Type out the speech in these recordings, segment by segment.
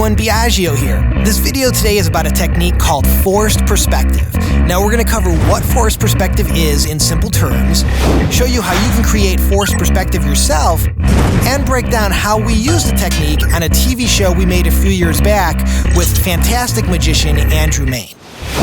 everyone, Biagio here. This video today is about a technique called forced perspective. Now we're going to cover what forced perspective is in simple terms, show you how you can create forced perspective yourself, and break down how we use the technique on a TV show we made a few years back with fantastic magician Andrew Mayne.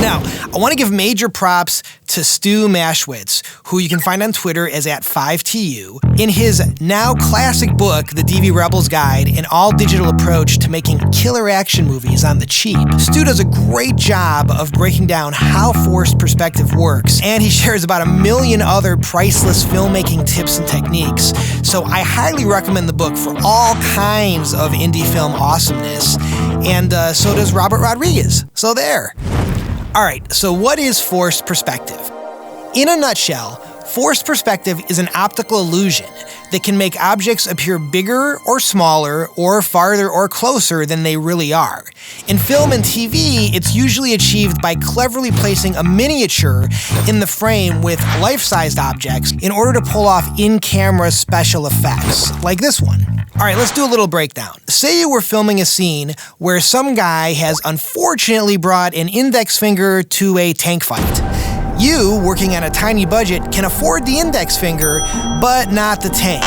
Now, I want to give major props to Stu Maschwitz, who you can find on Twitter as @5TU. In his now classic book, The DV Rebel's Guide, an all-digital approach to making killer action movies on the cheap, Stu does a great job of breaking down how forced perspective works, and he shares about 1 million other priceless filmmaking tips and techniques. So I highly recommend the book for all kinds of indie film awesomeness, and so does Robert Rodriguez. So there. Alright, so what is forced perspective? In a nutshell, forced perspective is an optical illusion that can make objects appear bigger or smaller or farther or closer than they really are. In film and TV, it's usually achieved by cleverly placing a miniature in the frame with life-sized objects in order to pull off in-camera special effects, like this one. Alright, let's do a little breakdown. Say you were filming a scene where some guy has unfortunately brought an index finger to a tank fight. You, working on a tiny budget, can afford the index finger, but not the tank.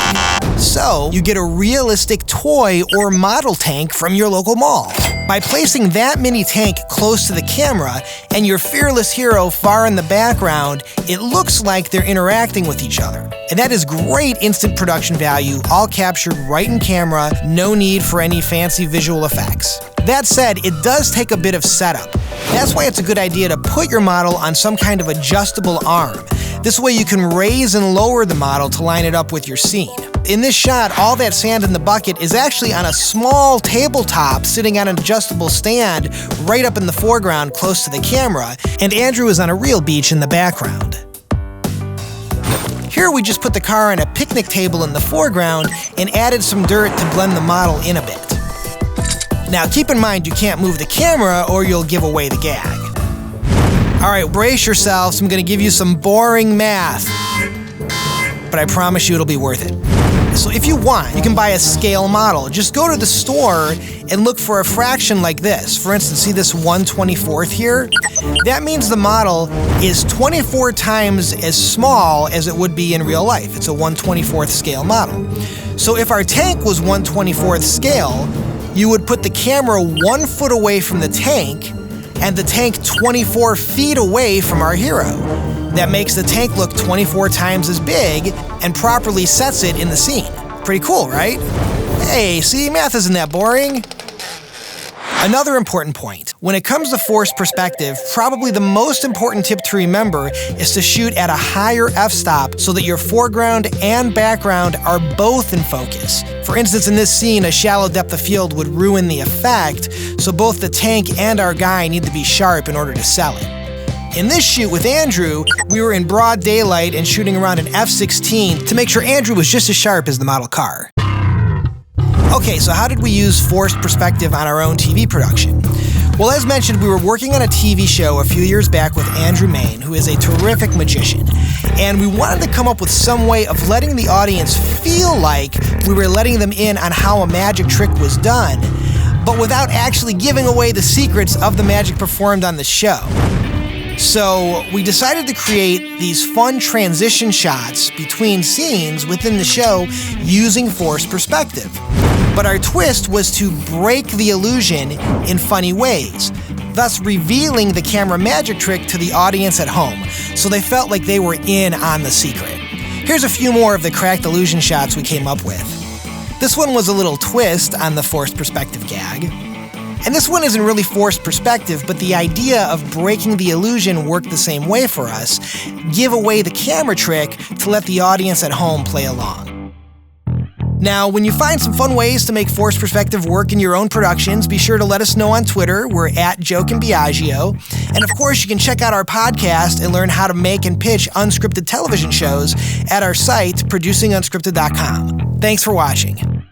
So, you get a realistic toy or model tank from your local mall. By placing that mini tank close to the camera and your fearless hero far in the background, it looks like they're interacting with each other. And that is great instant production value, all captured right in camera, no need for any fancy visual effects. That said, it does take a bit of setup. That's why it's a good idea to put your model on some kind of adjustable arm. This way you can raise and lower the model to line it up with your scene. In this shot, all that sand in the bucket is actually on a small tabletop sitting on an adjustable stand right up in the foreground close to the camera, and Andrew is on a real beach in the background. Here we just put the car on a picnic table in the foreground and added some dirt to blend the model in a bit. Now keep in mind you can't move the camera or you'll give away the gag. Alright, brace yourselves, I'm gonna give you some boring math. But I promise you it'll be worth it. So if you want, you can buy a scale model. Just go to the store and look for a fraction like this. For instance, see this 1/24th here? That means the model is 24 times as small as it would be in real life. It's a 1/24th scale model. So if our tank was 1/24th scale, you would put the camera 1 foot away from the tank and the tank 24 feet away from our hero. That makes the tank look 24 times as big and properly sets it in the scene. Pretty cool, right? Hey, see, math isn't that boring. Another important point. When it comes to forced perspective, probably the most important tip to remember is to shoot at a higher f-stop so that your foreground and background are both in focus. For instance, in this scene, a shallow depth of field would ruin the effect, so both the tank and our guy need to be sharp in order to sell it. In this shoot with Andrew, we were in broad daylight and shooting around an f/16 to make sure Andrew was just as sharp as the model car. Okay, so how did we use forced perspective on our own TV production? Well, as mentioned, we were working on a TV show a few years back with Andrew Mayne, who is a terrific magician. And we wanted to come up with some way of letting the audience feel like we were letting them in on how a magic trick was done, but without actually giving away the secrets of the magic performed on the show. So we decided to create these fun transition shots between scenes within the show using forced perspective. But our twist was to break the illusion in funny ways, thus revealing the camera magic trick to the audience at home, so they felt like they were in on the secret. Here's a few more of the cracked illusion shots we came up with. This one was a little twist on the forced perspective gag. And this one isn't really forced perspective, but the idea of breaking the illusion worked the same way for us. Give away the camera trick to let the audience at home play along. Now, when you find some fun ways to make forced perspective work in your own productions, be sure to let us know on Twitter. We're @JokeandBiagio. And of course, you can check out our podcast and learn how to make and pitch unscripted television shows at our site, producingunscripted.com. Thanks for watching.